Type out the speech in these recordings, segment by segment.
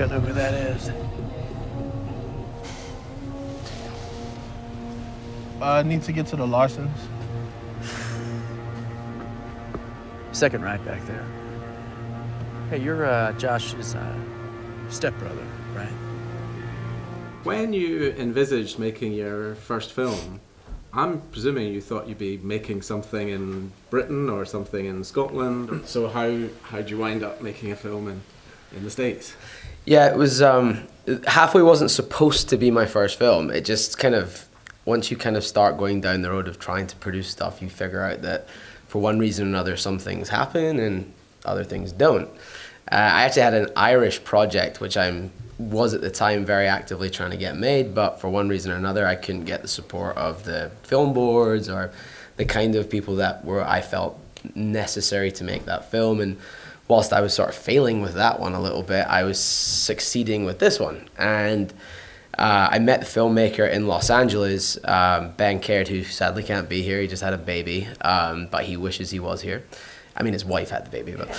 I know who that is. I need to get to the Larsons. Second right back there. Hey, you're Josh's stepbrother, right? When you envisaged making your first film, I'm presuming you thought you'd be making something in Britain or something in Scotland. So how'd you wind up making a film in the States? Yeah, it was Halfway wasn't supposed to be my first film. It just kind of, once you kind of start going down the road of trying to produce stuff, you figure out that for one reason or another, some things happen and other things don't. I actually had an Irish project, which was at the time very actively trying to get made, but for one reason or another, I couldn't get the support of the film boards or the kind of people that I felt necessary to make that film. And whilst I was sort of failing with that one a little bit, I was succeeding with this one. And I met the filmmaker in Los Angeles, Ben Caird, who sadly can't be here. He just had a baby, but he wishes he was here. I mean, his wife had the baby, but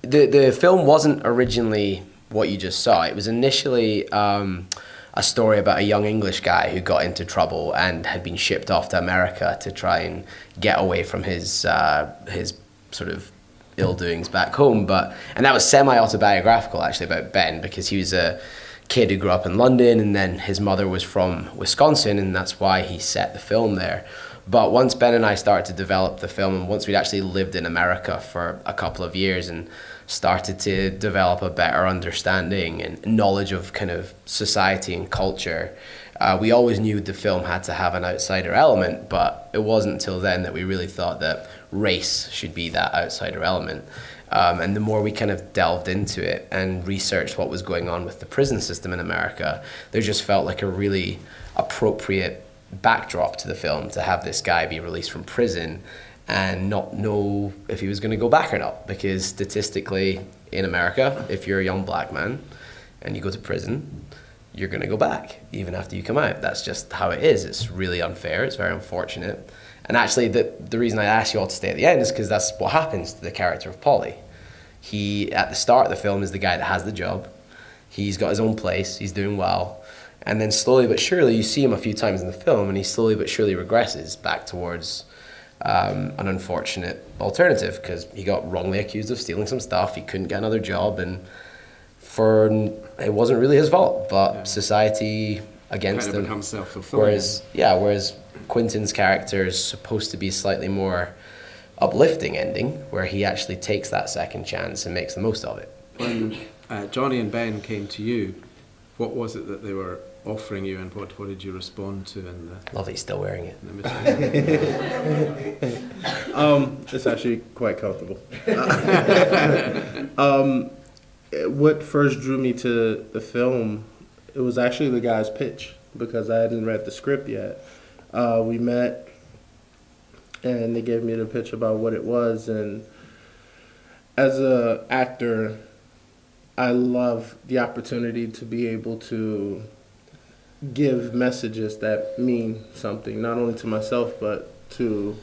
the film wasn't originally what you just saw. It was initially a story about a young English guy who got into trouble and had been shipped off to America to try and get away from his sort of ill doings back home. And that was semi-autobiographical actually about Ben, because he was a kid who grew up in London, and then his mother was from Wisconsin, and that's why he set the film there. But once Ben and I started to develop the film, and once we'd actually lived in America for a couple of years and started to develop a better understanding and knowledge of kind of society and culture, we always knew the film had to have an outsider element, but it wasn't until then that we really thought that race should be that outsider element. And the more we kind of delved into it and researched what was going on with the prison system in America, there just felt like a really appropriate backdrop to the film to have this guy be released from prison and not know if he was going to go back or not. Because statistically in America, if you're a young black man and you go to prison, you're going to go back even after you come out. That's just how it is. It's really unfair. It's very unfortunate. And actually, the reason I asked you all to stay at the end is because that's what happens to the character of Paulie. He, at the start of the film, is the guy that has the job. He's got his own place. He's doing well. And then slowly but surely, you see him a few times in the film, and he slowly but surely regresses back towards an unfortunate alternative, because he got wrongly accused of stealing some stuff. He couldn't get another job, and it wasn't really his fault, but society against him. Becomes self-fulfilling. Whereas Quinton's character is supposed to be slightly more uplifting ending, where he actually takes that second chance and makes the most of it. When Jonny and Ben came to you, what was it that they were offering you, and what did you respond to in the... Love that he's still wearing it. It's actually quite comfortable. What first drew me to the film, it was actually the guy's pitch, because I hadn't read the script yet. We met, and they gave me the pitch about what it was, and as an actor, I love the opportunity to be able to give messages that mean something, not only to myself, but to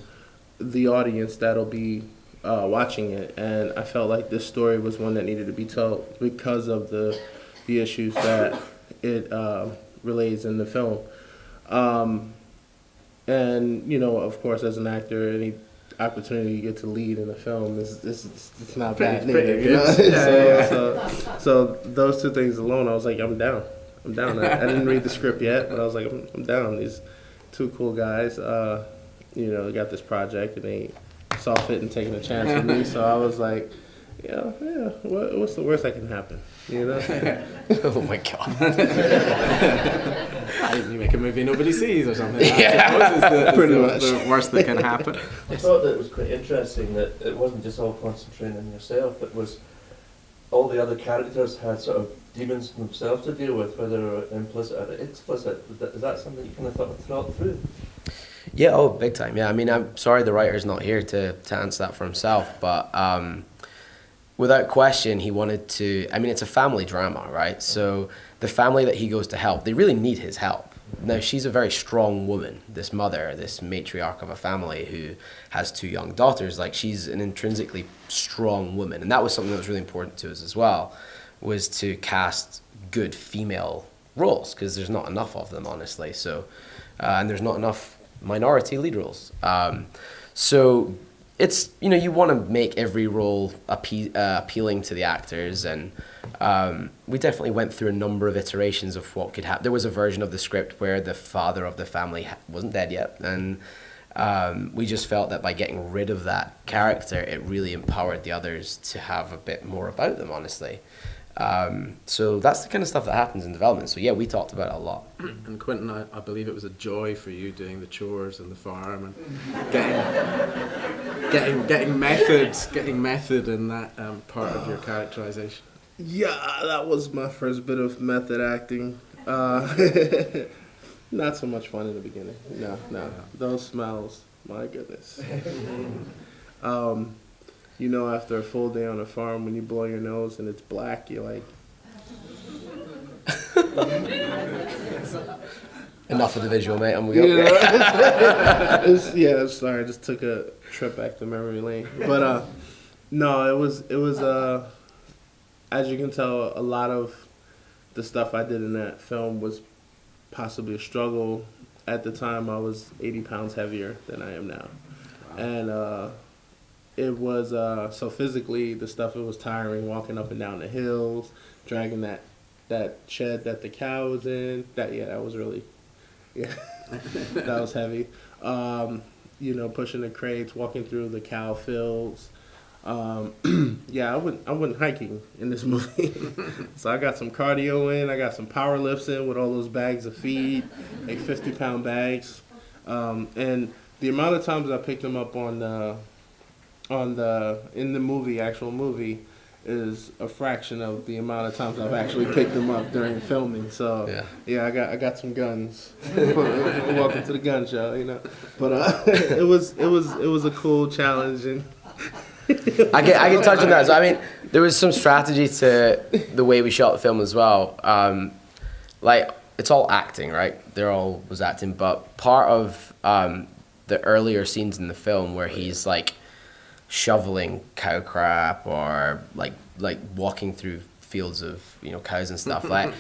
the audience that'll be watching it. And I felt like this story was one that needed to be told because of the issues that it relays in the film. And, you know, of course, as an actor, any opportunity you get to lead in a film it's not bad neither, you know? So those two things alone, I was like, I'm down. I didn't read the script yet, but I was like, I'm down. These two cool guys, you know, got this project, and they saw fit and taking a chance with me. So I was like, yeah, what's the worst that can happen? You know? Oh my God. You make a movie nobody sees or something. Yeah. Pretty much. The worst that can happen. I thought that it was quite interesting that it wasn't just all concentrating on yourself. It was all the other characters had sort of demons themselves to deal with, whether implicit or explicit. Is that something you kind of thought through? Yeah, oh, big time. Yeah, I mean, I'm sorry the writer's not here to answer that for himself, but without question, he wanted to, I mean, it's a family drama, right? So the family that he goes to help, they really need his help. Now, she's a very strong woman, this mother, this matriarch of a family who has two young daughters. Like, she's an intrinsically strong woman, and that was something that was really important to us as well. was to cast good female roles, because there's not enough of them, honestly. So, and there's not enough minority lead roles. So it's, you know, you want to make every role appealing to the actors, and we definitely went through a number of iterations of what could happen. There was a version of the script where the father of the family wasn't dead yet, and we just felt that by getting rid of that character, it really empowered the others to have a bit more about them, honestly. So that's the kind of stuff that happens in development. So yeah, we talked about it a lot. And Quinton, I believe it was a joy for you doing the chores and the farm and getting method in that part of your characterization. Yeah, that was my first bit of method acting. Not so much fun in the beginning. No. Those smells, my goodness. You know, after a full day on a farm, when you blow your nose and it's black, you're like... Enough of the visual, mate. Sorry, I just took a trip back to memory lane. But no, it was as you can tell, a lot of the stuff I did in that film was possibly a struggle. At the time, I was 80 pounds heavier than I am now. Wow. And it was, so physically, the stuff, it was tiring, walking up and down the hills, dragging that shed that the cow was in. That was really, that was heavy. You know, pushing the crates, walking through the cow fields. I went hiking in this movie. So I got some cardio in, I got some power lifts in with all those bags of feed, like 50-pound bags. And the amount of times I picked them up in the actual movie, is a fraction of the amount of times I've actually picked them up during filming. So I got some guns. Welcome to the gun show, you know. But it was a cool challenge, and I can touch on that. So I mean, there was some strategy to the way we shot the film as well. Like, it's all acting, right? There all was acting, but part of the earlier scenes in the film where he's like shoveling cow crap or like walking through fields of, you know, cows and stuff, like,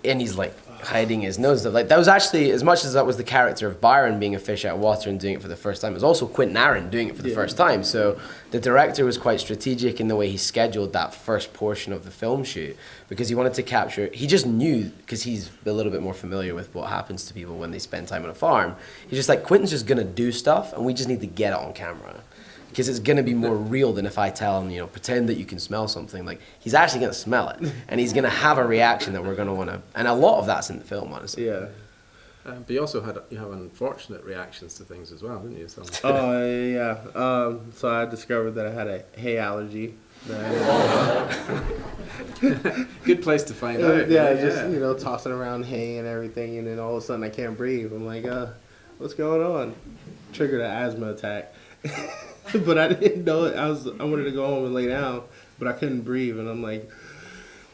and he's like hiding his nose and stuff. Like, that was actually, as much as that was the character of Byron being a fish out of water and doing it for the first time, it was also Quinton doing it for the first time. So the director was quite strategic in the way he scheduled that first portion of the film shoot, because he wanted to capture, he just knew, because he's a little bit more familiar with what happens to people when they spend time on a farm. He's just like, Quinton's just gonna do stuff and we just need to get it on camera, because it's going to be more real than if I tell him, you know, pretend that you can smell something. Like, he's actually going to smell it, and he's going to have a reaction that we're going to want to, and a lot of that's in the film, honestly. Yeah. But you also have unfortunate reactions to things as well, didn't you? So. Oh, yeah. So I discovered that I had a hay allergy. Good place to find out. Just, you know, tossing around hay and everything, and then all of a sudden I can't breathe. I'm like, what's going on? Triggered an asthma attack. But I didn't know it. I wanted to go home and lay down, but I couldn't breathe, and I'm like,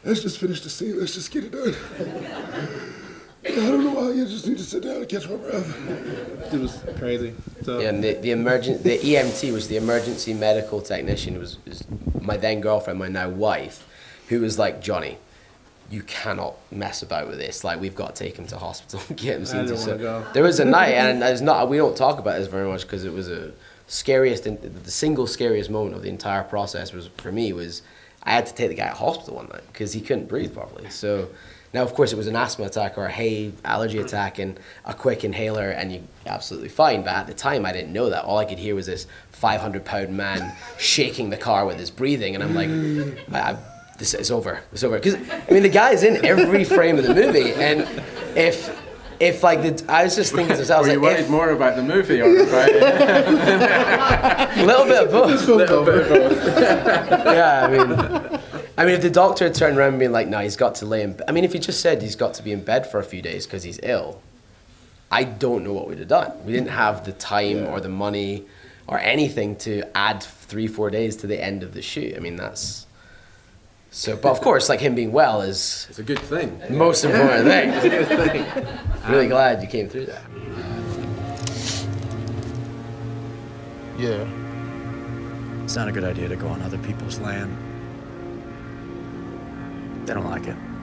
let's just finish the scene. Let's just get it done. I don't know why. You just need to sit down and catch my breath. It was crazy. So. Yeah, and the EMT, was the emergency medical technician, was my then girlfriend, my now wife, who was like, Johnny, you cannot mess about with this. Like, we've got to take him to hospital and get him seen. I didn't want to go. There was a night, and we don't talk about this very much because it was the single scariest moment of the entire process was, for me, was I had to take the guy to hospital one night because he couldn't breathe properly. So now, of course, it was an asthma attack or a hay allergy attack and a quick inhaler, and you're absolutely fine. But at the time, I didn't know that. All I could hear was this 500-pound man shaking the car with his breathing, and I'm like, it's over. Because, I mean, the guy's in every frame of the movie, and if like I was just thinking to myself, were you worried more about the movie or about a little bit of both. Yeah, I mean, if the doctor had turned around and been like, no, he's got to lay in. I mean, if he just said he's got to be in bed for a few days because he's ill, I don't know what we'd have done. We didn't have the time or the money or anything to add 3-4 days to the end of the shoot. I mean, that's. So, but of course, like, him being well is it's a good thing. The most important thing. It's a good thing. Really glad you came through that. Yeah. It's not a good idea to go on other people's land. They don't like it.